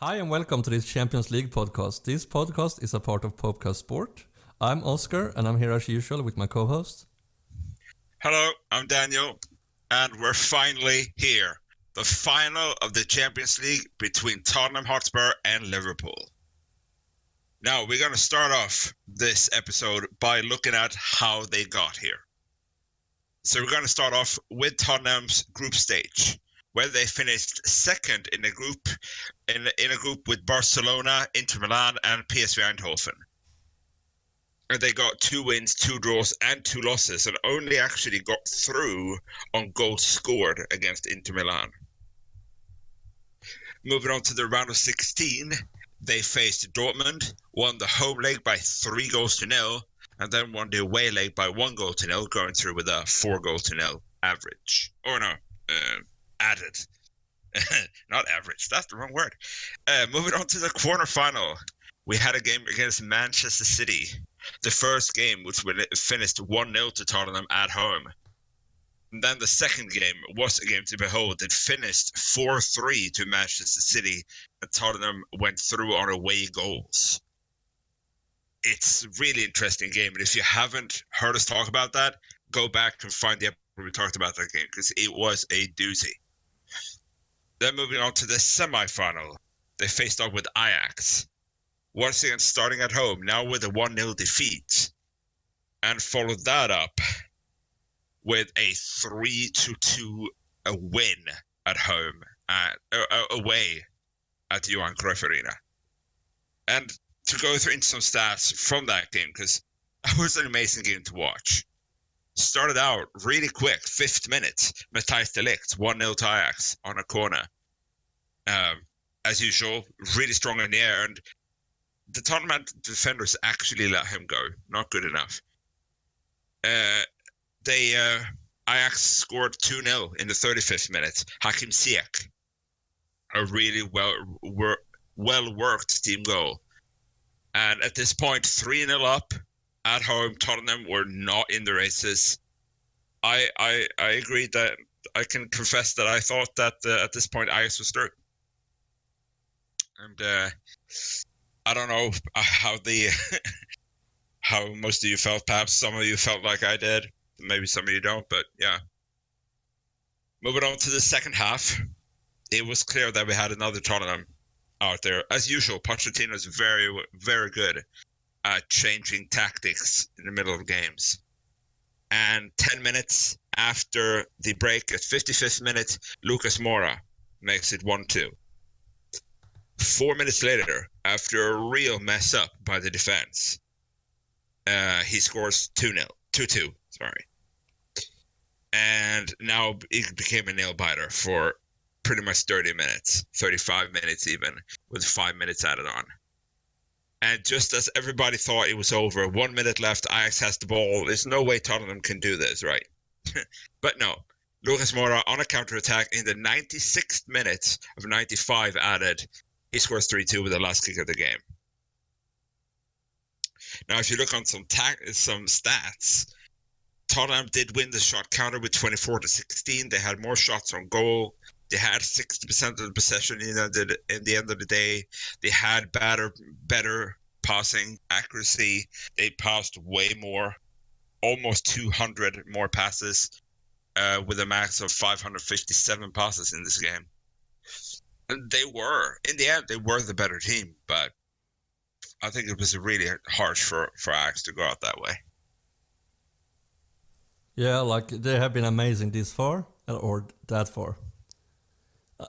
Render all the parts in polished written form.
Hi and welcome to this Champions League podcast. This podcast is a part of Popecast Sport. I'm Oscar and I'm here as usual with my co-host. Hello, I'm Daniel and we're finally here. The final of the Champions League between Tottenham Hotspur and Liverpool. Now, we're going to start off this episode by looking at how they got here. So we're going to start off with Tottenham's group stage, where they finished second in a group with Barcelona, Inter Milan, and PSV Eindhoven. And they got 2 wins, 2 draws, and 2 losses, and only actually got through on goals scored against Inter Milan. Moving on to the round of 16, they faced Dortmund, won the home leg by 3-0, and then won the away leg by 1-0, going through with a 4-0 average. Added. Not average, that's the wrong word. Moving on to the quarterfinal, we had a game against Manchester City. The first game, which finished 1-0 to Tottenham at home. And then the second game was a game to behold. It finished 4-3 to Manchester City, and Tottenham went through on away goals. It's a really interesting game, and if you haven't heard us talk about that, go back and find the episode where we talked about that game, because it was a doozy. Then moving on to the semi-final, they faced off with Ajax. Once again starting at home, now with a 1-0 defeat, and followed that up with a 3-2 win at home, away at Johan Cruyff Arena. And to go through some stats from that game, because it was an amazing game to watch. Started out really quick, 5th minute, Matthijs de Ligt, 1-0 to Ajax on a corner. As usual, really strong in the air, and the Tottenham defenders actually let him go. Not good enough. Ajax scored 2-0 in the 35th minute. Hakim Ziyech, a really well-worked team goal. And at this point, 3-0 up at home. Tottenham were not in the races. I agreed that I can confess that I thought that at this point Ajax was through. And I don't know how how most of you felt. Perhaps some of you felt like I did. Maybe some of you don't, but yeah. Moving on to the second half, it was clear that we had another Tottenham out there. As usual, Pochettino is very, very good at changing tactics in the middle of games. And 10 minutes after the break, at 55th minute, Lucas Moura makes it 1-2. 4 minutes later, after a real mess up by the defense, he scores 2-2, and now it became a nail-biter for pretty much 30 minutes, 35 minutes even, with 5 minutes added on. And just as everybody thought it was over, 1 minute left, Ajax has the ball. There's no way Tottenham can do this, right? But no, Lucas Moura on a counter-attack in the 96th minute of 95 added. He scores 3-2 with the last kick of the game. Now, if you look on some stats, Tottenham did win the shot counter with 24-16. They had more shots on goal. They had 60% of the possession in the end of the day. They had better passing accuracy. They passed way more, almost 200 more passes, with a max of 557 passes in this game. And in the end, they were the better team, but I think it was really harsh for Ajax to go out that way. Yeah, like they have been amazing this far, or that far.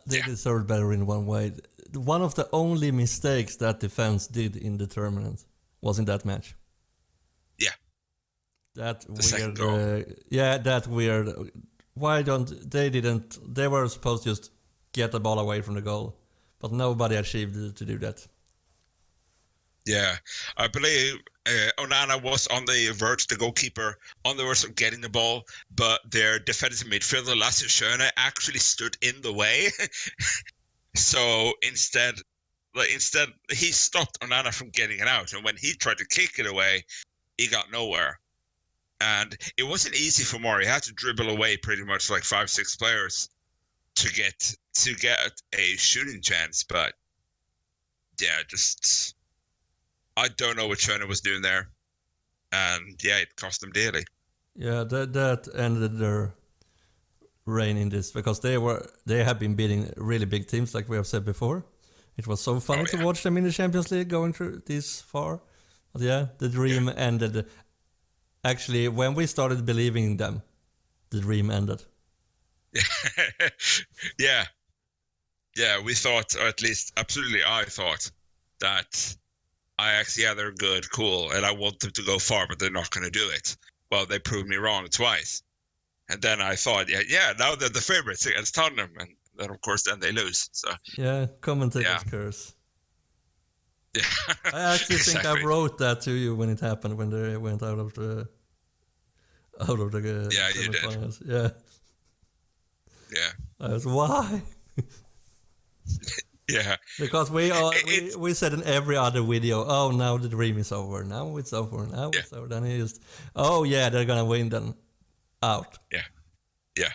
They deserved better in one way. One of the only mistakes that defense did in the tournament was in that match. Yeah. That weird. Why don't they didn't? They were supposed to just get the ball away from the goal, but nobody achieved to do that. Yeah, I believe Onana was on the verge, the goalkeeper, on the verge of getting the ball, but their defensive midfielder, Lasse Schöne, actually stood in the way. So instead, he stopped Onana from getting it out, and when he tried to kick it away, he got nowhere. And it wasn't easy for Moura. He had to dribble away pretty much like 5-6 players to get a shooting chance, but yeah, just I don't know what China was doing there, and yeah, it cost them dearly. Yeah, that ended their reign in this because they have been beating really big teams, like we have said before. It was so funny to watch them in the Champions League going through this far. But yeah, the dream ended. Actually, when we started believing in them, the dream ended. Yeah. Yeah, we thought, or at least absolutely I thought, that Ajax, yeah, they're good, cool, and I want them to go far, but they're not going to do it. Well, they proved me wrong twice. And then I thought, yeah, now they're the favorites against Tottenham. And then, of course, then they lose. So yeah, commentator's curse. Yeah. I actually think exactly. I wrote that to you when it happened, when they went out of the yeah, you semifinals. did. Yeah. Yeah. I was, why? Yeah. Because we said in every other video, oh, now the dream is over. Now it's over. Now it's over. Then he just, oh, yeah, they're going to win then. Out. Yeah. Yeah.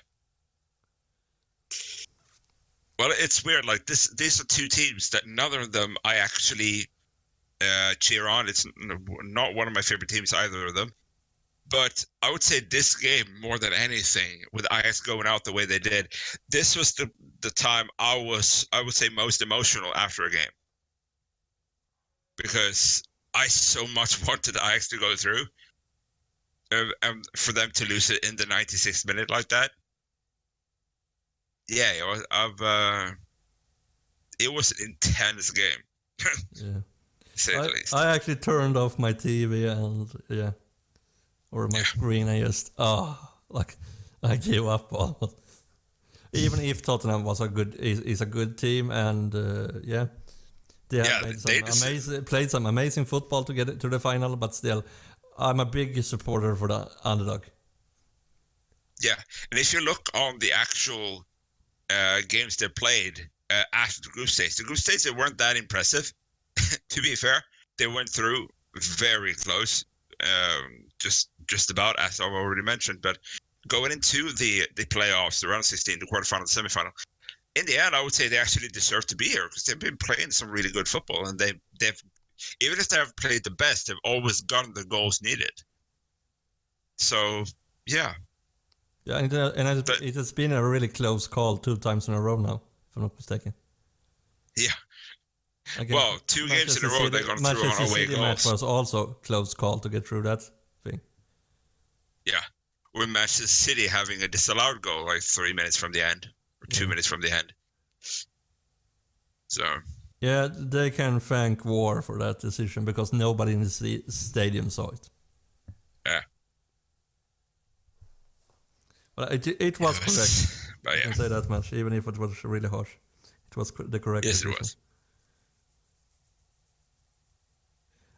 Well, it's weird. Like these are two teams that neither of them I actually cheer on. It's not one of my favorite teams, either of them. But I would say this game, more than anything, with Ajax going out the way they did, this was the time I would say, most emotional after a game. Because I so much wanted Ajax to go through. And for them to lose it in the 96th minute like that. Yeah, it was an intense game. Yeah. Say the least. I actually turned off my TV and or my screen. I just I gave up almost. Even if Tottenham was is a good team, and they have played some amazing football to get to the final, but still, I'm a big supporter for the underdog. Yeah, and if you look on the actual games they played after the group stage, they weren't that impressive. To be fair, they went through very close, just about, as I've already mentioned. But going into the playoffs, the round 16, the quarterfinal, the semifinal, in the end, I would say they actually deserve to be here because they've been playing some really good football, and they've even if they haven't played the best, they've always gotten the goals needed. So yeah. Yeah, and it has been a really close call 2 times in a row now, if I'm not mistaken. Yeah. Again, well, 2 games in a row they've gone through on away goals. Match was also close call to get through that thing. Yeah. With Manchester City having a disallowed goal like 3 minutes from the end, or 2 minutes from the end. So. Yeah, they can thank VAR for that decision because nobody in the stadium saw it. Yeah. But it was correct. But I can say that much, even if it was really harsh. It was the correct decision. Yes, it was.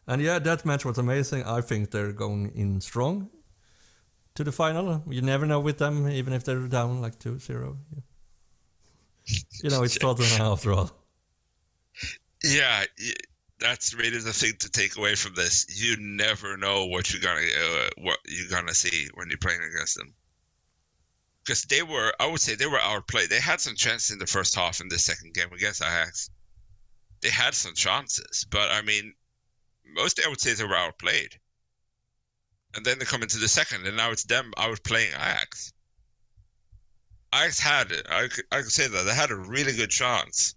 And yeah, that match was amazing. I think they're going in strong to the final. You never know with them, even if they're down like 2-0. Yeah. You know, it's Tottenham after all. Yeah, that's really the thing to take away from this. You never know what you're gonna see when you're playing against them. Because I would say they were outplayed. They had some chances in the first half in the second game against Ajax. They had some chances, but I mean, mostly I would say they were outplayed. And then they come into the second, and now it's them outplaying Ajax. Ajax I could say that they had a really good chance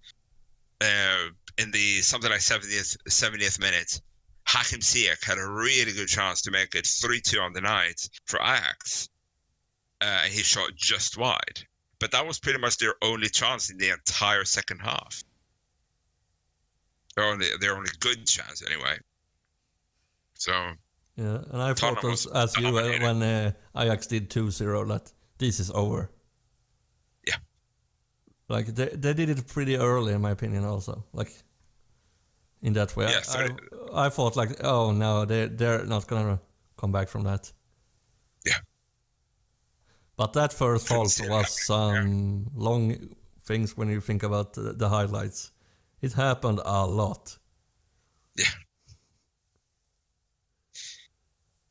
in the something like 70th minute. Hakim Ziyech had a really good chance to make it 3-2 on the night for Ajax. And he shot just wide. But that was pretty much their only chance in the entire second half. Their only good chance, anyway. So yeah, and I thought as you when Ajax did 2-0 that this is over. Yeah, like they did it pretty early, in my opinion, also. Like in that way, yeah, I thought like, oh no, they're not gonna come back from that. Yeah. But that first halt was some long things when you think about the highlights. It happened a lot. Yeah.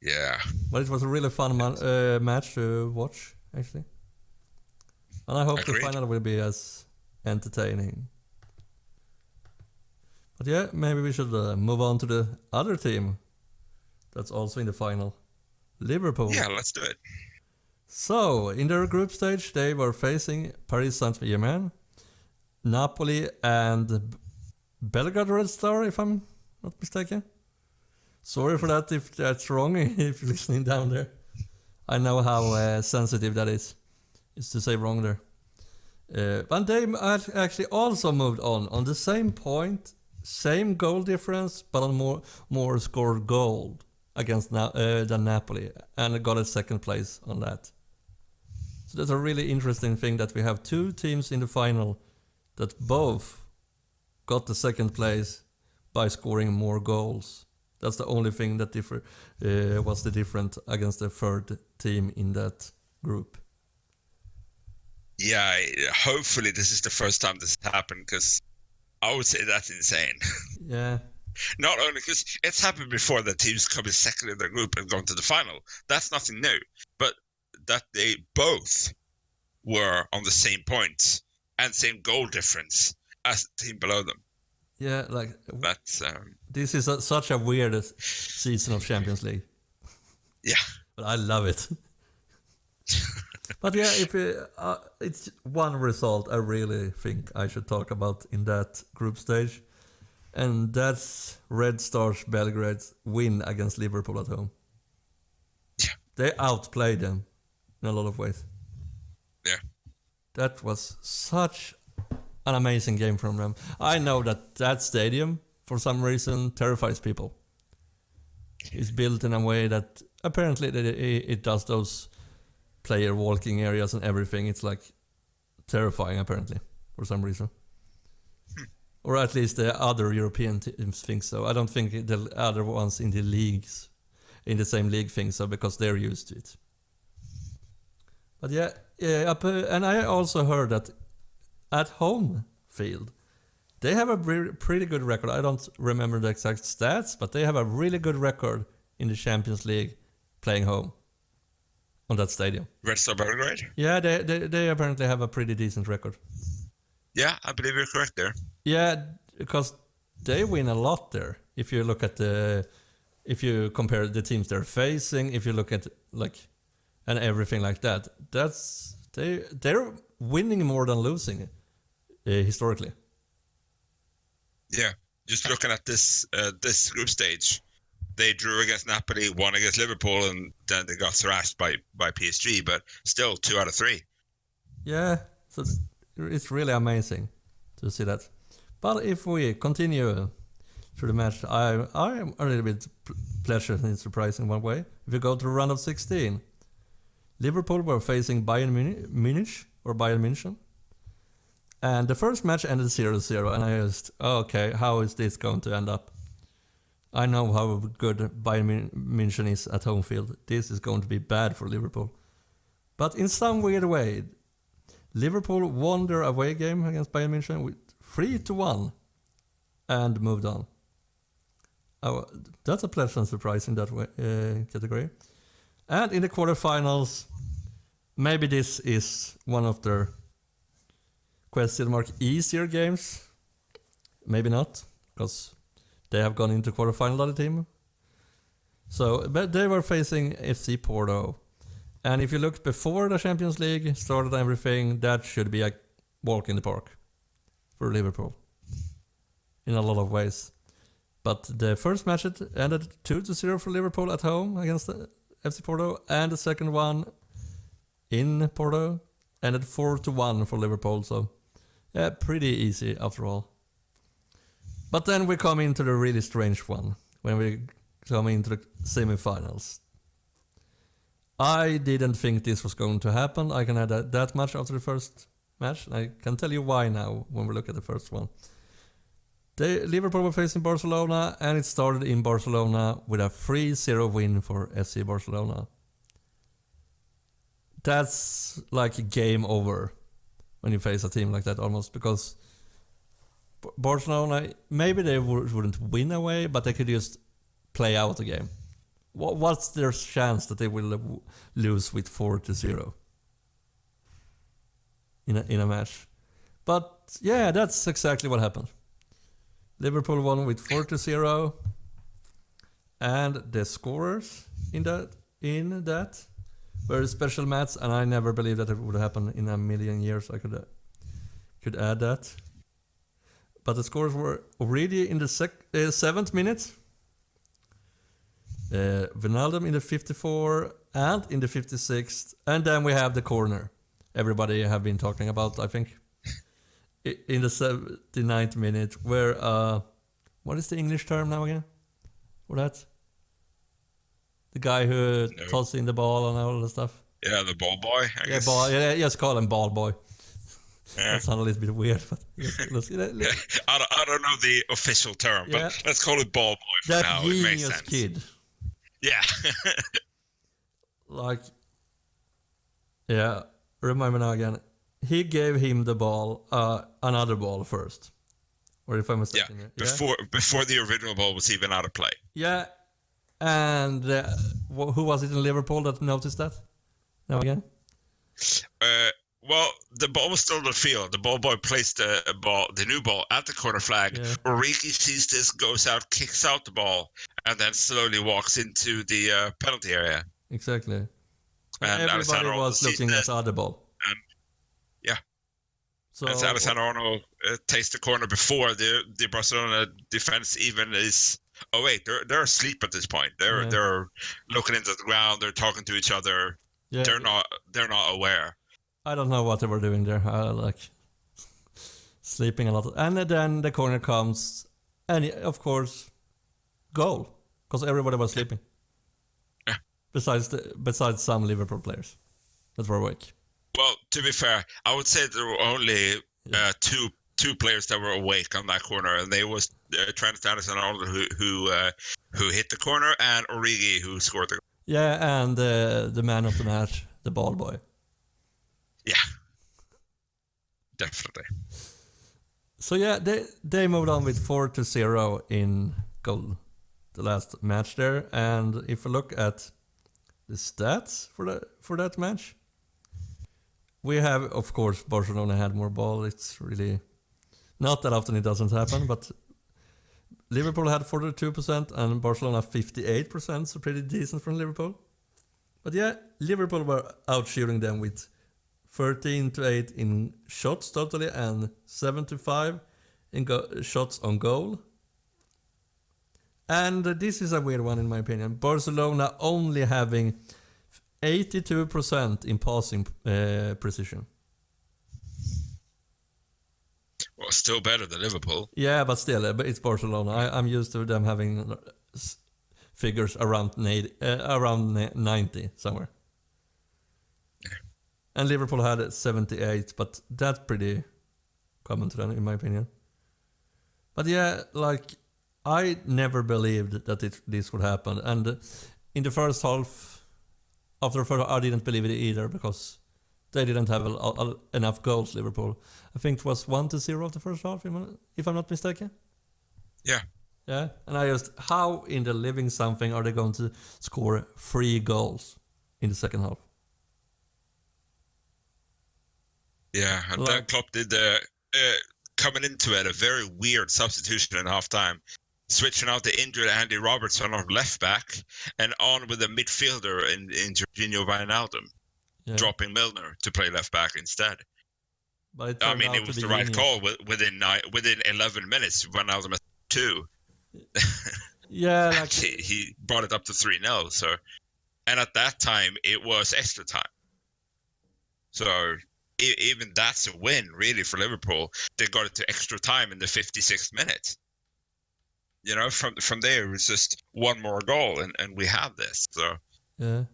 Yeah. But it was a really fun match to watch, actually. And I hope the final will be as entertaining. But yeah, maybe we should move on to the other team that's also in the final. Liverpool. Yeah, let's do it. So, in their group stage, they were facing Paris Saint-Germain, Napoli, and Belgrade Red Star, if I'm not mistaken. Sorry for that if that's wrong, if you're listening down there. I know how sensitive that is to say wrong there. But they actually also moved on the same point, same goal difference, but on more scored goal against than Napoli, and got a second place on that. So that's a really interesting thing that we have two teams in the final that both got the second place by scoring more goals. That's the only thing that was the different against the third team in that group. Yeah, hopefully this is the first time this has happened, because I would say that's insane. Yeah. Not only because it's happened before that teams come in second in their group and gone to the final. That's nothing new. But that they both were on the same points and same goal difference as the team below them. Yeah, like that's this is such a weird season of Champions League. Yeah, but I love it. But yeah, if it's one result I really think I should talk about in that group stage, and that's Red Stars Belgrade's win against Liverpool at home. Yeah, they outplayed them in a lot of ways. Yeah, that was such an amazing game from them. I know that stadium, for some reason, terrifies people. It's built in a way that apparently it does those player walking areas and everything. It's like terrifying, apparently, for some reason. Or at least the other European teams think so. I don't think the other ones in the leagues, in the same league, think so, because they're used to it. But yeah, and I also heard that at home field, they have a pretty good record. I don't remember the exact stats, but they have a really good record in the Champions League playing home on that stadium. Red Star Belgrade? Yeah, they apparently have a pretty decent record. Yeah, I believe you're correct there. Yeah, because they win a lot there. If you look at if you compare the teams they're facing, if you look at and everything like that, they're winning more than losing historically. Yeah, just looking at this group stage, they drew against Napoli, won against Liverpool, and then they got thrashed by PSG, but still 2 out of 3. Yeah, so it's really amazing to see that. But if we continue through the match, I'm a little bit pleasant and surprised in one way. If you go to the round of 16, Liverpool were facing Bayern München. And the first match ended 0-0, and I asked, okay, how is this going to end up? I know how good Bayern München is at home field. This is going to be bad for Liverpool. But in some weird way, Liverpool won their away game against Bayern München with 3-1 and moved on. Oh, that's a pleasant surprise in that way, category. And in the quarterfinals, maybe this is one of their question mark easier games. Maybe not, because they have gone into quarterfinal, other team. So, but they were facing FC Porto. And if you look before the Champions League started and everything, that should be a walk in the park for Liverpool in a lot of ways. But the first match ended 2-0 for Liverpool at home against FC Porto, and the second one in Porto ended 4-1 for Liverpool. So, yeah, pretty easy after all. But then we come into the really strange one when we come into the semi-finals. I didn't think this was going to happen. I can add that much after the first match. I can tell you why now when we look at the first one. Liverpool were facing Barcelona, and it started in Barcelona with a 3-0 win for FC Barcelona. That's like game over when you face a team like that almost, because Barcelona, maybe they wouldn't win away, but they could just play out the game. What's their chance that they will lose with 4-0 in a match? But yeah, that's exactly what happened. Liverpool won with 4-0. And the scorers in that were special Mats, and I never believed that it would happen in a million years. I could add that. But the scores were already in the 7th minute. Wijnaldum in the 54th and in the 56th. And then we have the corner. Everybody have been talking about, I think. In the 79th minute, where... what is the English term now again? For that? The guy who tosses in the ball and all that stuff. Yeah, the ball boy, I guess. Just call him ball boy. Yeah. That sounds a little bit weird, but I don't know the official term, but let's call it ball boy for that now. It makes genius sense. kid. Yeah. Remind me now again. He gave him the ball, another ball first. Or if I'm mistaken. Yeah, before the original ball was even out of play. Yeah. And who was it in Liverpool that noticed that? Now again? Well, the ball was still in the field. The ball boy placed the new ball at the corner flag. Yeah. Origi sees this, goes out, kicks out the ball, and then slowly walks into the penalty area. Exactly. And everybody was looking at the other ball. And, yeah. So as Alexander Arnold takes the corner before the Barcelona defense even is... Oh, wait, they're asleep at this point. They're looking into the ground. They're talking to each other. Yeah. They're not aware. I don't know what they were doing there. Sleeping a lot. And then the corner comes, and of course, goal, because everybody was sleeping. Yeah. Besides some Liverpool players that were awake. Well, to be fair, I would say there were only two players that were awake on that corner, and they was Trent Alexander-Arnold who hit the corner, and Origi who scored the goal. Yeah, and the man of the match, the ball boy. Yeah, definitely. So yeah, they moved on with 4-0 in goal, the last match there. And if we look at the stats for that match, we have, of course, Barcelona had more ball. It's really not that often it doesn't happen, but Liverpool had 42% and Barcelona 58%, so pretty decent from Liverpool. But yeah, Liverpool were outshooting them with 13-8 in shots totally and 7-5 in shots on goal. And this is a weird one in my opinion. Barcelona only having 82% in passing precision. Well, still better than Liverpool. Yeah, but still, it's Barcelona. I'm used to them having figures around 90 somewhere. And Liverpool had 78, but that's pretty common to them, in my opinion. But yeah, I never believed that this would happen. And in the first half, after the first, I didn't believe it either, because they didn't have enough goals, Liverpool. I think it was 1-0 of the first half, if I'm not mistaken. Yeah. Yeah, and I asked, how in the living something are they going to score 3 goals in the second half? Yeah, and then Klopp did coming into it a very weird substitution in halftime, switching out the injured Andy Robertson on left back and on with a midfielder in Jorginho Wijnaldum, dropping Milner to play left back instead. But it was the right call within 11 minutes. Wijnaldum at 2. Yeah, he brought it up to 3-0. So, and at that time it was extra time. So even that's a win, really, for Liverpool. They got it to extra time in the 56th minute. You know, from there, it was just one more goal, and we have this. So, yeah.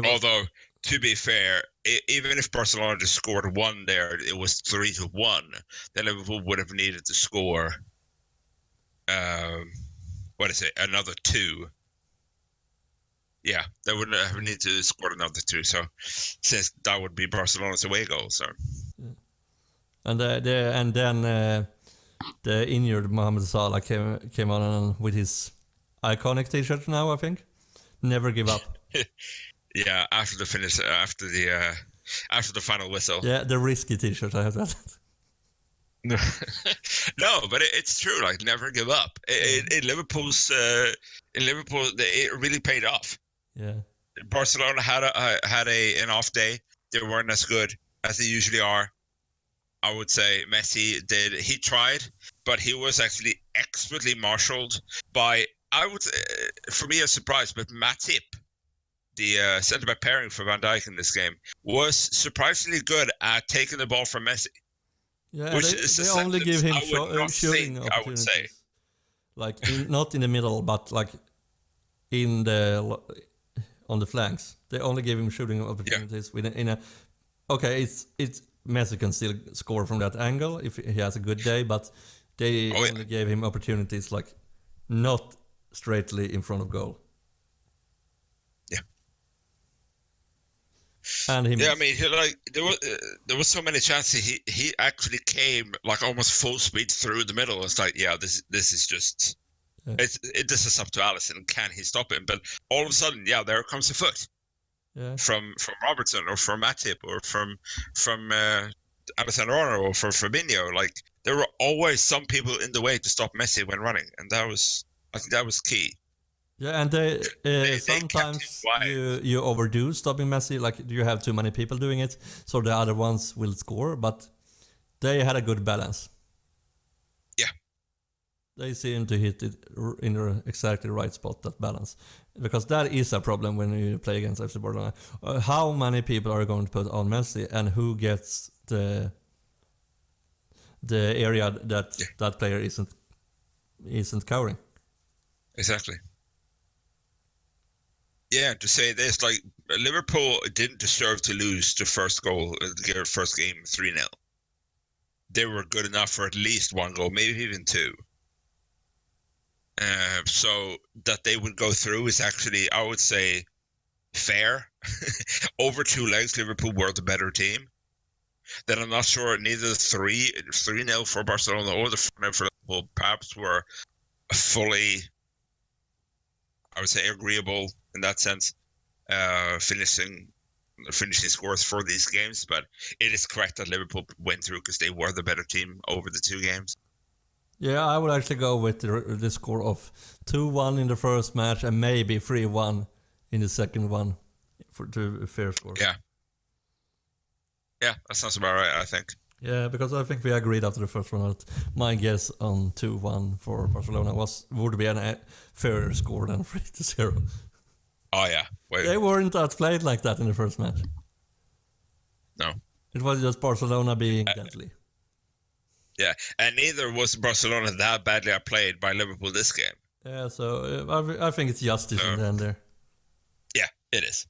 Although, to be fair, even if Barcelona just scored 1 there, it was 3-1. Then Liverpool would have needed to score, another 2. Yeah, they would have needed to score another 2. So, since that would be Barcelona's away goal, so. Yeah. And then the injured Mohamed Salah came on with his iconic T-shirt now, I think. Never give up. Yeah, after the finish, after the final whistle. Yeah, the risky T-shirt, I have that. No, but it's true. Like, never give up. In Liverpool's, in Liverpool, it really paid off. Yeah. Barcelona had an off day. They weren't as good as they usually are. I would say Messi did. He tried, but he was actually expertly marshaled by, I would, for me, a surprise, but Matip, the centre-back pairing for Van Dijk in this game, was surprisingly good at taking the ball from Messi. Yeah, Which is they a only give him sentence I would not shooting think I would say. opportunities. Like not in the middle, but like in the on the flanks. They only give him shooting opportunities in a. Okay, it's Messi can still score from that angle if he has a good day, but they only gave him opportunities like not straightly in front of goal. Yeah. And he I mean, there was so many chances. He actually came like almost full speed through the middle. It's like, yeah, this is just this is up to Alisson. Can he stop him? But all of a sudden, yeah, there comes a foot from Robertson or from Matip or from Alessandro or from Fabinho. Like, there were always some people in the way to stop Messi when running, and I think that was key. Yeah, and sometimes you overdo stopping Messi. Like, you have too many people doing it, so the other ones will score. But they had a good balance. Yeah, they seem to hit it in the exactly right spot, that balance, because that is a problem when you play against FC Barcelona. How many people are going to put on Messi, and who gets the area that player isn't covering? Exactly. Yeah, to say this, like, Liverpool didn't deserve to lose the first goal, their first game 3-0. They were good enough for at least one goal, maybe even two. So that they would go through is actually, I would say, fair. Over two legs, Liverpool were the better team. Then I'm not sure neither the 3-0 for Barcelona or the 4-0 for Liverpool perhaps were fully, I would say, agreeable in that sense, finishing scores for these games. But it is correct that Liverpool went through because they were the better team over the two games. Yeah, I would actually go with the score of 2-1 in the first match and maybe 3-1 in the second one to a fair score. Yeah. Yeah, that sounds about right, I think. Yeah, because I think we agreed after the first one that my guess on 2-1 for Barcelona would be a fairer score than 3-0. Oh, yeah. They weren't outplayed like that in the first match. No. It was just Barcelona being deadly. Yeah, and neither was Barcelona that badly outplayed by Liverpool this game. Yeah, so I think it's justice in the end there. Yeah, it is.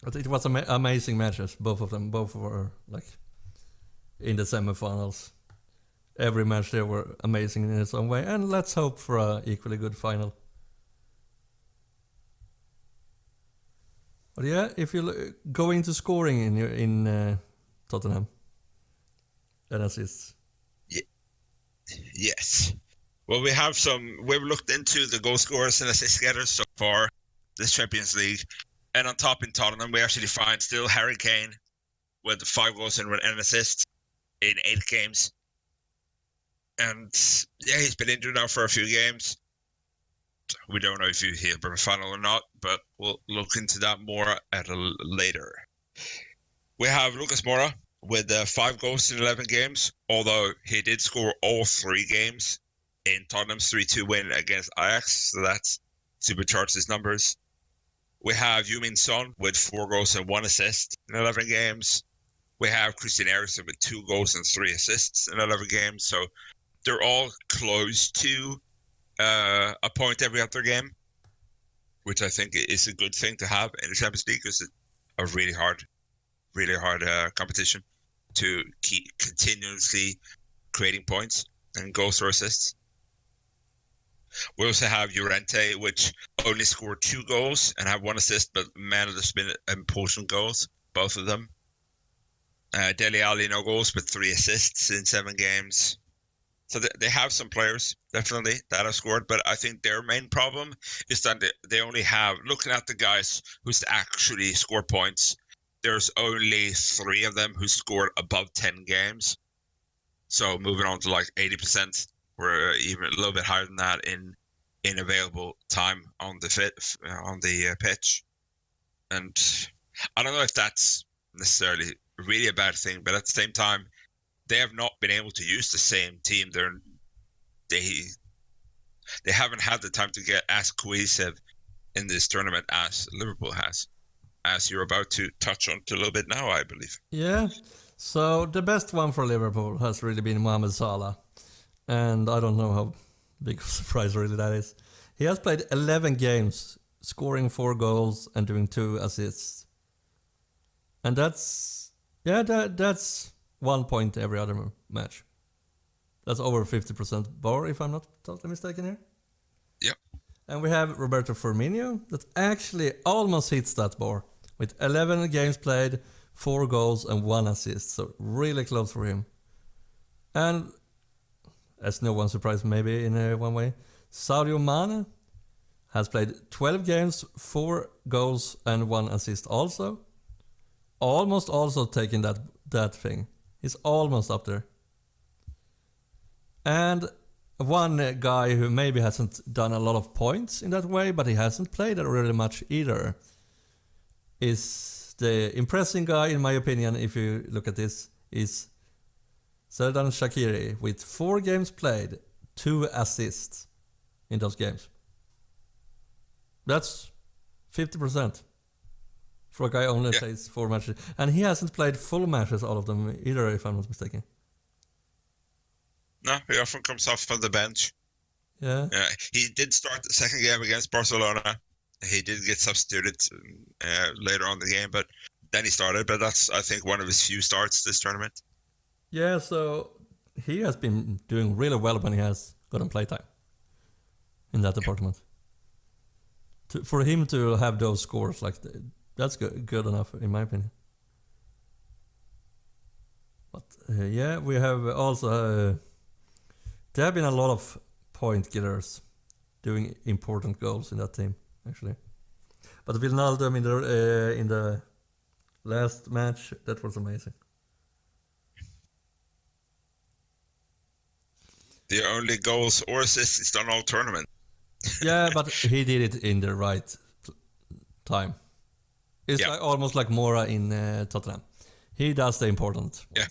But it was amazing matches, both of them. Both were like in the semifinals. Every match they were amazing in its own way, and let's hope for an equally good final. But yeah, if you go into scoring in Tottenham and assists. Yes. Well, we've looked into the goal scorers and assist getters so far this Champions League. And on top in Tottenham, we actually find still Harry Kane with 5 goals and an assist in 8 games. And yeah, he's been injured now for a few games. We don't know if he'll be final or not, but we'll look into that more at later. We have Lucas Moura with 5 goals in 11 games, although he did score all 3 games in Tottenham's 3-2 win against Ajax, so that's supercharged his numbers. We have Heung-min Son with 4 goals and 1 assist in 11 games. We have Christian Eriksen with 2 goals and 3 assists in 11 games. So they're all close to a point every other game, which I think is a good thing to have in the Champions League because it's a really hard competition to keep continuously creating points and goals or assists. We also have Llorente, which only scored 2 goals and have 1 assist, but managed to spin important goals, both of them. Dele Alli, no goals, but 3 assists in 7 games. So they have some players, definitely, that have scored, but I think their main problem is that they only have, looking at the guys who's actually score points, there's only 3 of them who scored above 10 games. So moving on to like 80%, or even a little bit higher than that in available time on the pitch. And I don't know if that's necessarily really a bad thing, but at the same time, they have not been able to use the same team. They haven't had the time to get as cohesive in this tournament as Liverpool has, as you're about to touch on a little bit now, I believe. Yeah. So the best one for Liverpool has really been Mohamed Salah. And I don't know how big of a surprise really that is. He has played 11 games, scoring 4 goals and doing 2 assists. And that's 1 point every other match. That's over 50% bar, if I'm not totally mistaken here. Yep. And we have Roberto Firmino that actually almost hits that bar with 11 games played, 4 goals and 1 assist. So really close for him. And as no one surprised maybe in one way, Sadio Mane has played 12 games, 4 goals and 1 assist also. Almost also taking that thing. He's almost up there. And one guy who maybe hasn't done a lot of points in that way, but he hasn't played really much either, is the impressing guy, in my opinion, if you look at this, is Xherdan Shaqiri with 4 games played, 2 assists in those games. That's 50% for a guy who only plays 4 matches. And he hasn't played full matches, all of them either, if I'm not mistaken. No, he often comes off on the bench. Yeah. He did start the second game against Barcelona. He did get substituted later on in the game, but then he started. But that's, I think, one of his few starts this tournament. Yeah, so he has been doing really well when he has gotten playtime in that department. For him to have those scores, like that's good enough, in my opinion. But we have also... there have been a lot of point getters doing important goals in that team, actually. But Wijnaldum in the last match, that was amazing. The only goals or assists he's done all tournament. Yeah, but he did it in the right time. It's like, almost like Mora in Tottenham. He does the important ones. Yeah.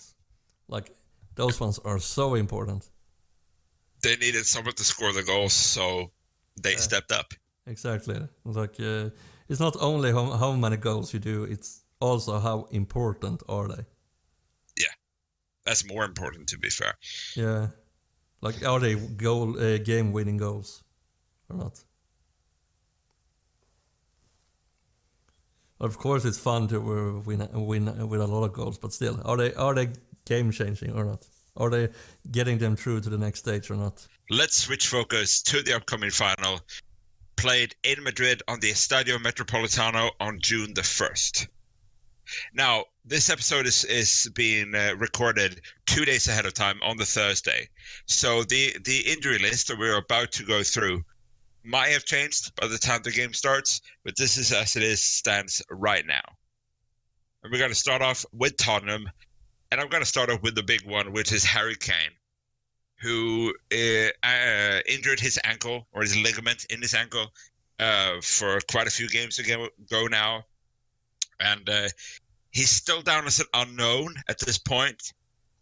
Like, those ones are so important. They needed someone to score the goals, so they stepped up. Exactly. Like, it's not only how many goals you do, it's also how important are they. Yeah, that's more important, to be fair. Yeah. Like, are they game-winning goals or not? Of course, it's fun to win with a lot of goals, but still, are they game-changing or not? Are they getting them through to the next stage or not? Let's switch focus to the upcoming final, played in Madrid on the Estadio Metropolitano on June the 1st. Now, this episode is being recorded 2 days ahead of time on the Thursday. So the injury list that we're about to go through might have changed by the time the game starts, but this is as it stands right now. And we're going to start off with Tottenham, and I'm going to start off with the big one, which is Harry Kane, who injured his ankle, or his ligament in his ankle, for quite a few games ago now. And he's still down as an unknown at this point,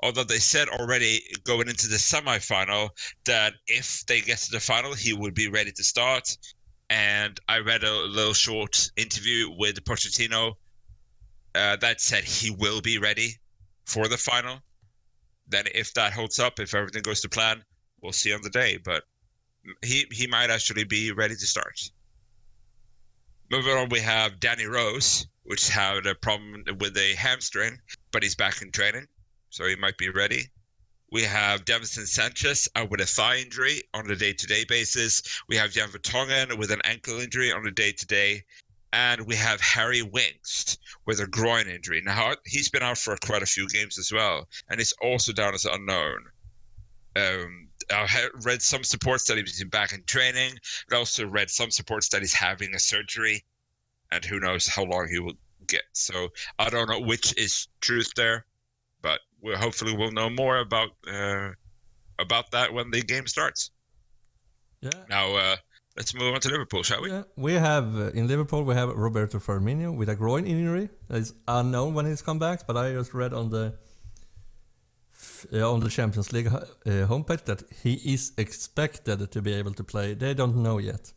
although they said already going into the semifinal that if they get to the final, he would be ready to start. And I read a little short interview with Pochettino that said he will be ready for the final. Then if that holds up, if everything goes to plan, we'll see on the day. But he might actually be ready to start. Moving on, we have Danny Rose, which had a problem with a hamstring, but he's back in training, so he might be ready. We have Davinson Sanchez with a thigh injury on a day-to-day basis. We have Jan Vertonghen with an ankle injury on a day-to-day. And we have Harry Winks with a groin injury. Now, he's been out for quite a few games as well, and he's also down as unknown. I read some supports that he's back in training. I also read some supports that he's having a surgery, and who knows how long he will get. So I don't know which is truth there, but we'll know more about that when the game starts. Yeah. Now let's move on to Liverpool, shall we? Yeah, we have in Liverpool we have Roberto Firmino with a groin injury. It's unknown when he's come back, but I just read on the Champions League homepage that he is expected to be able to play. They don't know yet.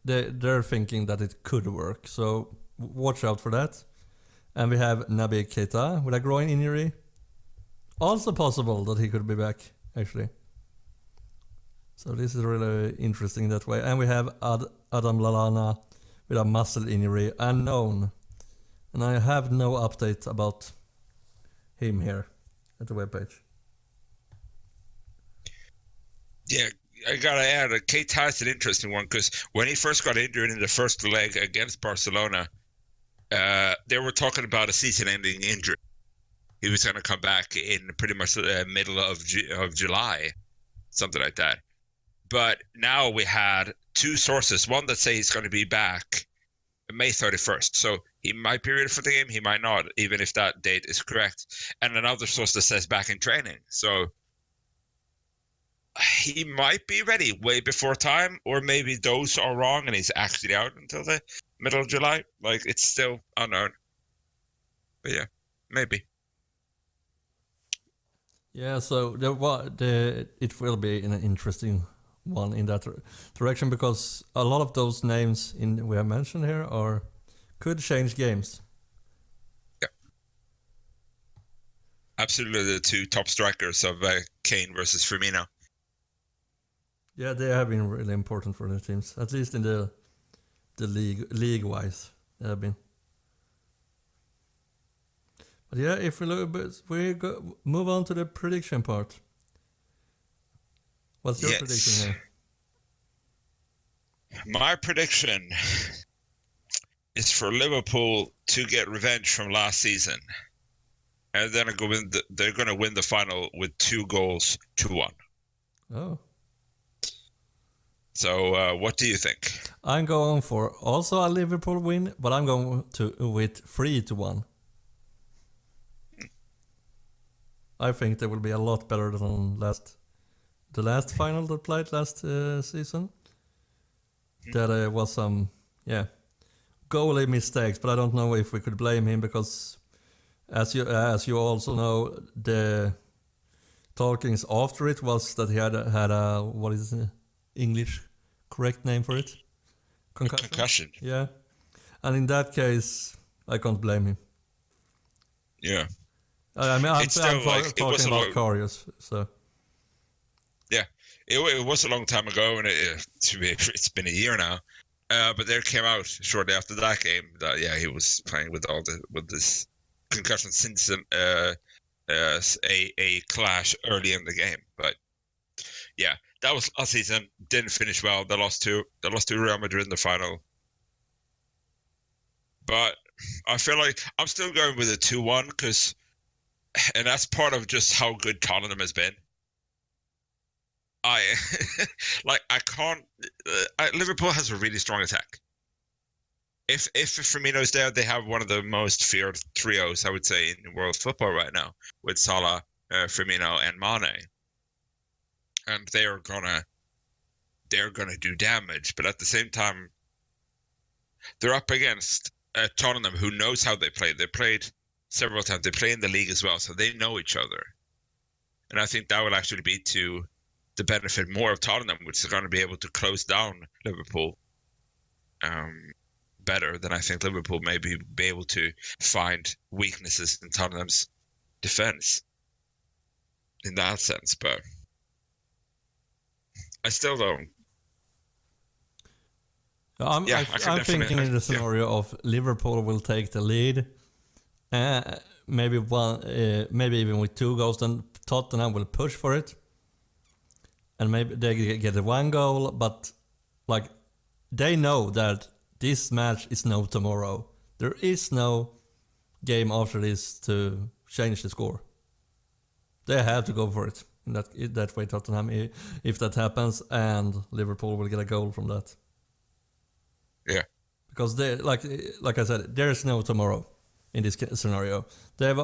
They're thinking that it could work, so watch out for that. And we have Naby Keita with a groin injury. Also possible that he could be back, actually. So this is really interesting that way. And we have Adam Lallana with a muscle injury, unknown. And I have no update about him here at the webpage. Yeah, I gotta add, Keita is an interesting one because when he first got injured in the first leg against Barcelona, they were talking about a season-ending injury. He was going to come back in pretty much the middle of July, something like that. But now we had two sources, one that says he's going to be back May 31st. So he might be ready for the game, he might not, even if that date is correct. And another source that says back in training. So he might be ready way before time, or maybe those are wrong and he's actually out until the middle of July. Like, it's still unknown. But yeah, maybe. Yeah, so it will be an interesting one in that direction, because a lot of those names we have mentioned here could change games. Yeah, absolutely, the two top strikers of Kane versus Firmino. Yeah, they have been really important for their teams, at least in the league wise. They have been. But yeah, if we look, move on to the prediction part. What's your prediction here? My prediction is for Liverpool to get revenge from last season, and then they're going to win the final with 2-1. Oh. So, what do you think? I'm going for also a Liverpool win, but I'm going with 3-1. I think they will be a lot better than the last final they played last season. That was some goalie mistakes, but I don't know if we could blame him, because as you also know, the talkings after it was that he had a what is the English correct name for it? Concussion. Yeah, and in that case, I can't blame him. Yeah. I mean, I'm talking about Karius, so. Yeah, it was a long time ago, and it's been a year now. But there came out shortly after that game that he was playing with this concussion since a clash early in the game. But yeah, that was last season. Didn't finish well. They lost to Real Madrid in the final. But I feel like I'm still going with a 2-1 and that's part of just how good Tottenham has been. Liverpool has a really strong attack. If Firmino's there, they have one of the most feared trios, I would say, in world football right now, with Salah, Firmino, and Mane. And they're gonna do damage, but at the same time, they're up against Tottenham, who knows how they play. They played several times. They play in the league as well, so they know each other. And I think that will actually be to the benefit more of Tottenham, which is going to be able to close down Liverpool better than I think Liverpool may be able to find weaknesses in Tottenham's defense in that sense. But I still don't. I'm thinking in the scenario of Liverpool will take the lead. Maybe even with 2 goals, then Tottenham will push for it, and maybe they get 1 goal. But like, they know that this match is no tomorrow. There is no game after this to change the score. They have to go for it in that way. Tottenham, if that happens, and Liverpool will get a goal from that. Yeah, because they like I said, there is no tomorrow in this scenario. They have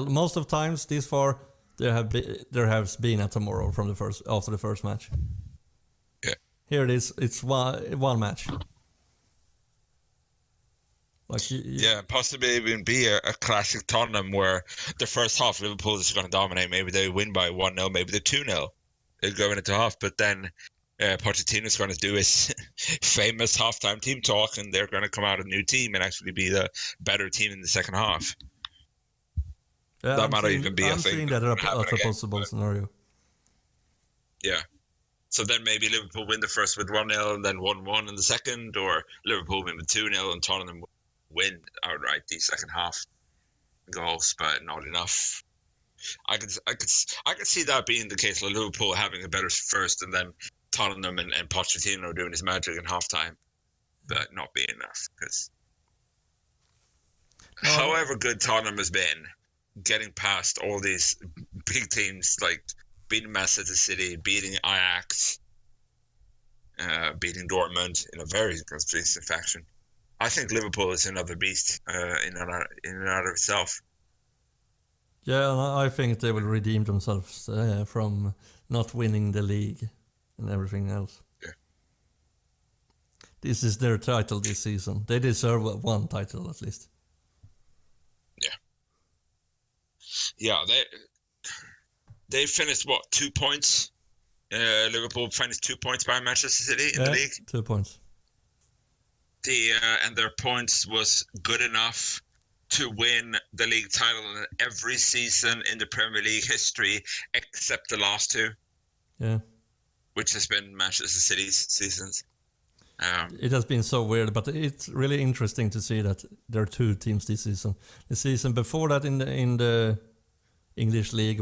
most of times this far there has been a tomorrow from after the first match. Yeah. Here it is. It's one match. Like possibly even be a classic Tottenham where the first half Liverpool is going to dominate. Maybe they win by 1-0, maybe they're 2-0. They're going into half, but then Pochettino's going to do his famous halftime team talk, and they're going to come out a new team and actually be the better team in the second half. Yeah, that might even be a thing. I'm seeing that as a possible scenario. Yeah. So then maybe Liverpool win the first with 1-0 and then 1-1 in the second, or Liverpool win with 2-0 and Tottenham win outright the second half goals, but not enough. I could see that being the case, like Liverpool having a better first and then Tottenham and Pochettino doing his magic in halftime, but not being enough. Because however good Tottenham has been, getting past all these big teams like beating Manchester City, beating Ajax, beating Dortmund in a very convincing fashion. I think Liverpool is another beast in and of itself. Yeah, and I think they will redeem themselves from not winning the league and everything else. Yeah. This is their title this season. They deserve one title at least. Yeah. Yeah, they finished 2 points? Liverpool finished 2 points by Manchester City in the league. 2 points. And their points was good enough to win the league title in every season in the Premier League history except the last two. Yeah. Which has been Manchester City's seasons. It has been so weird, but it's really interesting to see that there are two teams this season. The season before that in the English league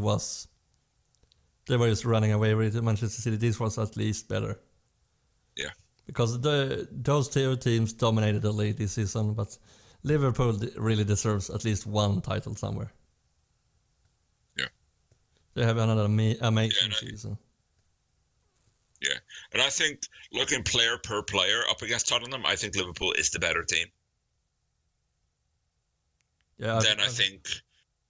they were just running away with Manchester City. This was at least better. Yeah. Because those two teams dominated the league this season, but Liverpool really deserves at least one title somewhere. Yeah. They have another amazing season. Yeah. And I think looking player per player up against Tottenham, I think Liverpool is the better team. Yeah. I think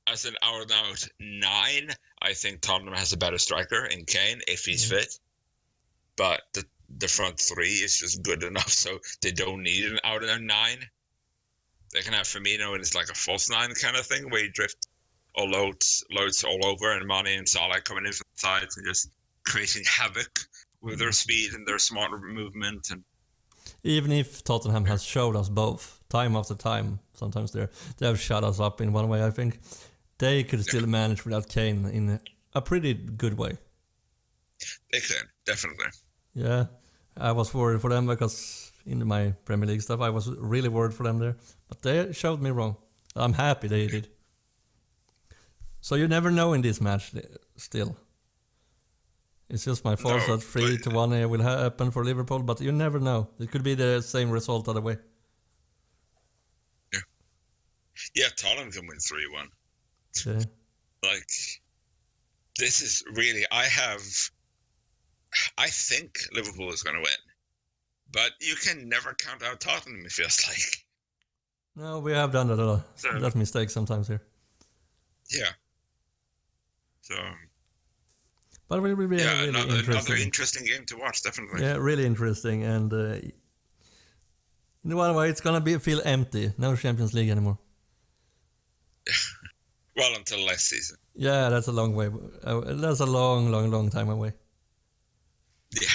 as an out-and-out 9, I think Tottenham has a better striker in Kane if he's fit. But the front three is just good enough, so they don't need an out-and-out 9. They can have Firmino and it's like a false 9 kind of thing where you drift all loads all over, and Mane and Salah coming in from the sides and just creating havoc with their speed and their smart movement. And even if Tottenham has showed us both time after time, sometimes they have shut us up in one way. I think they could still manage without Kane in a pretty good way. They can, definitely. Yeah, I was worried for them because in my Premier League stuff I was really worried for them there, but they showed me wrong. I'm happy they did. So you never know in this match still. It's just my thoughts that 3-1 will happen for Liverpool, but you never know. It could be the same result other way. Yeah. Yeah, Tottenham can win 3-1. Yeah. Like, this is really, I think Liverpool is going to win. But you can never count out Tottenham, it feels like. No, we have done that mistake sometimes here. Yeah. So... But it will be really another interesting game to watch, definitely. Yeah, really interesting. And in one way, it's going to feel empty. No Champions League anymore. Well, until next season. Yeah, that's a long way. That's a long time away. Yeah.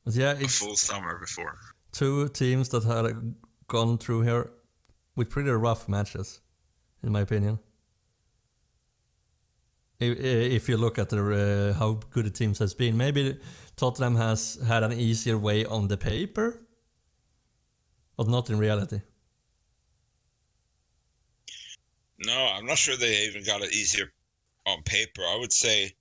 But yeah, it's a full summer before. Two teams that had gone through here with pretty rough matches, in my opinion. If you look at how good the teams has been, maybe Tottenham has had an easier way on the paper, but not in reality. No, I'm not sure they even got it easier on paper. I would say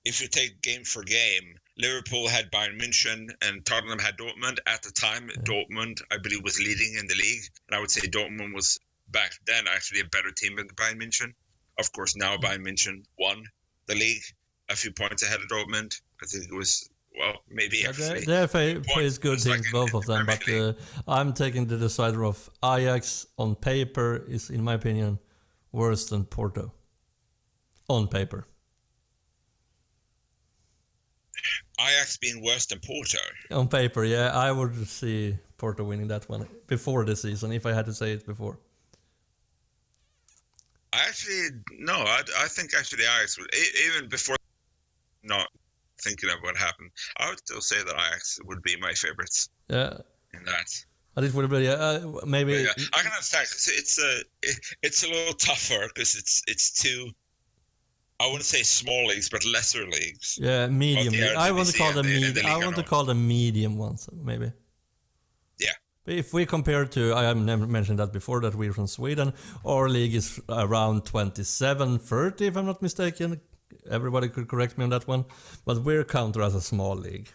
if you take game for game, Liverpool had Bayern München and Tottenham had Dortmund. At the time, Dortmund, I believe, was leading in the league. And I would say Dortmund was back then actually a better team than Bayern München. Of course, now Bayern München won the league a few points ahead of Dortmund. I think it was well, maybe actually. They face good It's like teams, in both of the them, Premier but I'm taking the decider of Ajax on paper is, in my opinion, worse than Porto. On paper. Ajax being worse than Porto. On paper, yeah, I would see Porto winning that one before the season, if I had to say it before. I think actually Ajax would, even before not thinking of what happened, I would still say that Ajax would be my favorites. Yeah. In that. And it would be maybe. But yeah, I can understand. It's a little tougher because it's two. I wouldn't say small leagues, but lesser leagues. Yeah, medium. I want to call them I want to call them medium ones, maybe. Yeah. But if we compare to, I have never mentioned that before, that we're from Sweden. Our league is around 27-30, if I'm not mistaken. Everybody could correct me on that one, but we're counted as a small league.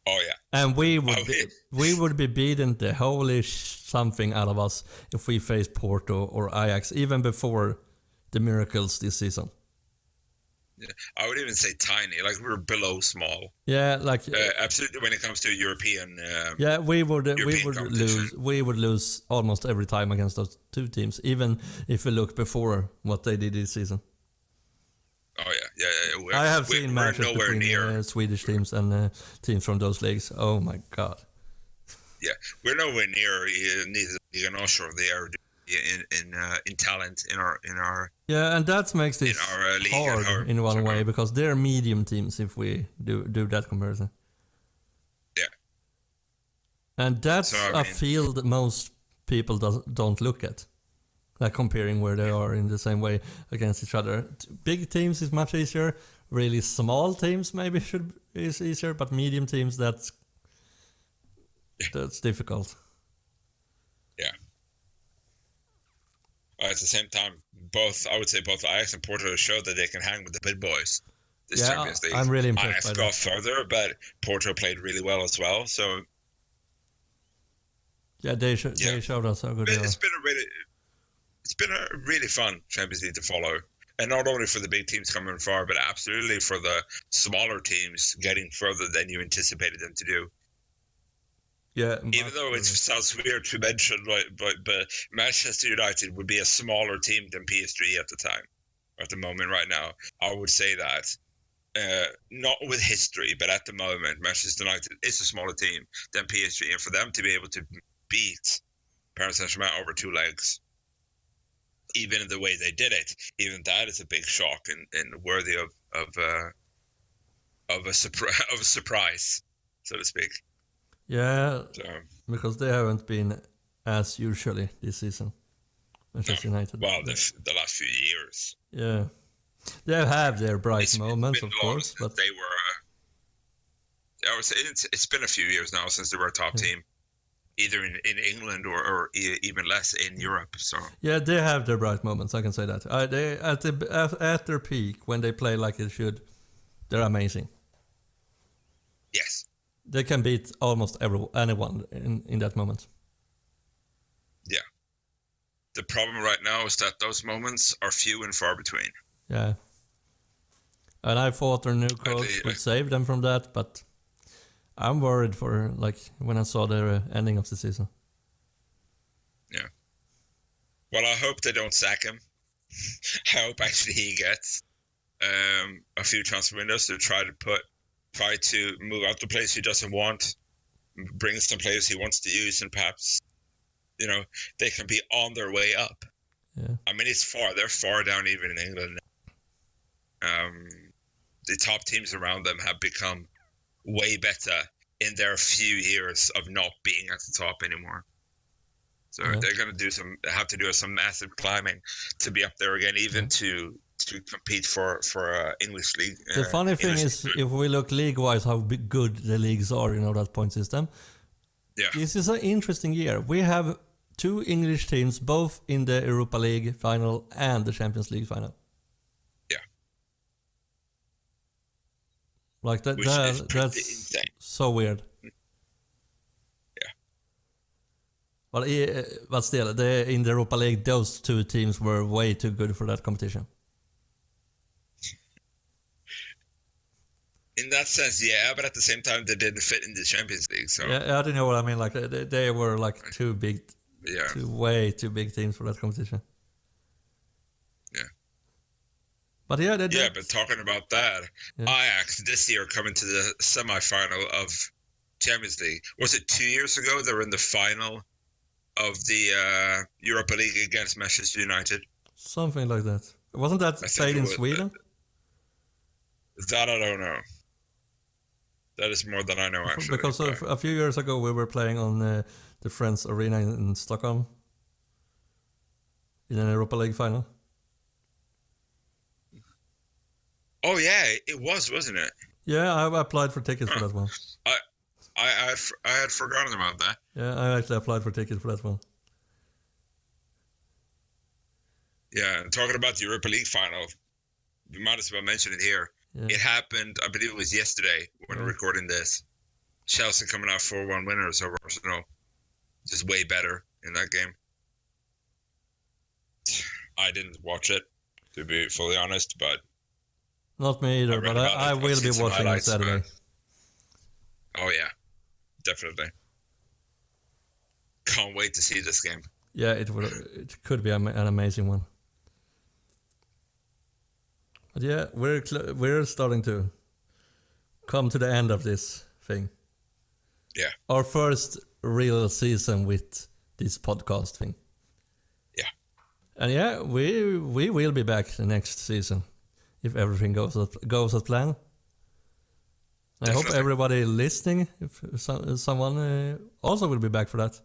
Oh yeah. And we would be beaten the holy something out of us if we faced Porto or Ajax, even before the miracles this season. Yeah. I would even say tiny, like we're below small. Yeah, like absolutely. When it comes to European, we would lose almost every time against those two teams, even if we look before what they did this season. Oh yeah. I have seen matches between Swedish teams and teams from those leagues. Oh my god. Yeah, we're nowhere near neither Liga North or they are in talent in our. Yeah, and that makes this hard in one way because they're medium teams if we do that comparison. Yeah. And that's a field most people don't look at. Like comparing where they are in the same way against each other. Big teams is much easier. Really small teams maybe is easier, but medium teams that's difficult. Yeah. At the same time, I would say both Ajax and Porto show that they can hang with the big boys. This Champions League. I'm really impressed. Ajax got further, but Porto played really well as well. So yeah, they showed us how good they are. It's been a really fun Champions League to follow. And not only for the big teams coming far, but absolutely for the smaller teams getting further than you anticipated them to do. Yeah. Even though it sounds weird to mention, but Manchester United would be a smaller team than PSG at the time, at the moment right now. I would say that. Not with history, but at the moment, Manchester United is a smaller team than PSG. And for them to be able to beat Paris Saint-Germain over two legs, even in the way they did it, even that is a big shock and worthy of a surprise, so to speak. Yeah, because they haven't been as usually this season. Manchester United. Well, the last few years. Yeah, they have their bright moments, of course, but they were. I would say it's been a few years now since they were a top team. Either in England or even less in Europe. So yeah, they have their bright moments. I can say that. They at their peak when they play like they should, they're amazing. Yes, they can beat almost anyone in that moment. Yeah, the problem right now is that those moments are few and far between. Yeah, and I thought their new coach would save them from that, but I'm worried for when I saw the ending of the season. Yeah. Well, I hope they don't sack him. I hope actually he gets a few transfer windows to try to move out the players he doesn't want, bring some players he wants to use, and perhaps they can be on their way up. Yeah. I mean, they're far down even in England. The top teams around them have become way better in their few years of not being at the top anymore. So they're going to have to do some massive climbing to be up there again, even to compete for English league. The funny thing is, if we look league-wise, how good the leagues are, that point system. Yeah. This is an interesting year. We have two English teams, both in the Europa League final and the Champions League final. Like that, that's insane. So weird. Yeah. But still, in the Europa League, those two teams were way too good for that competition. In that sense, yeah, but at the same time, they didn't fit in the Champions League. So Yeah, I don't know what I mean. Like they were like yeah, way too big teams for that competition. yeah. But yeah, But talking about that, Ajax this year coming to the semi-final of Champions League. Was it 2 years ago? They were in the final of the Europa League against Manchester United. Something like that. Wasn't that played in Sweden? That I don't know. That is more than I know, actually. Because a few years ago we were playing on the Friends Arena in Stockholm in an Europa League final. Oh yeah, it was, wasn't it? Yeah, I applied for tickets for that one. I had forgotten about that. Yeah, I actually applied for tickets for that one. Yeah, and talking about the Europa League final, we might as well mention it here. Yeah. It happened, I believe it was yesterday when we're recording this. Chelsea coming out 4-1 winners over Arsenal. Just way better in that game. I didn't watch it, to be fully honest, but... Not me either, but I will be watching on Saturday. Oh yeah, definitely. Can't wait to see this game. Yeah, it could be an amazing one. But yeah, we're starting to come to the end of this thing. Yeah. Our first real season with this podcast thing. Yeah. And yeah, we will be back the next season if everything goes as planned. I hope everybody listening, if someone also will be back for that.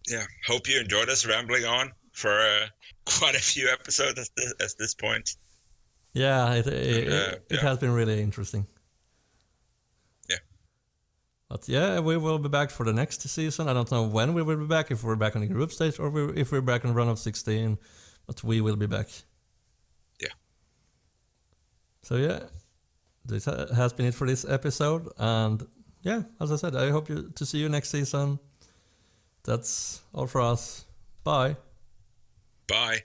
Yeah, hope you enjoyed us rambling on for quite a few episodes at this point. Yeah, it has been really interesting. Yeah. But yeah, we will be back for the next season. I don't know when we will be back, if we're back on the group stage or if we're back on the run of 16, but we will be back. Yeah. So yeah, this has been it for this episode. And yeah, as I said, I hope to see you next season. That's all for us. Bye. Bye.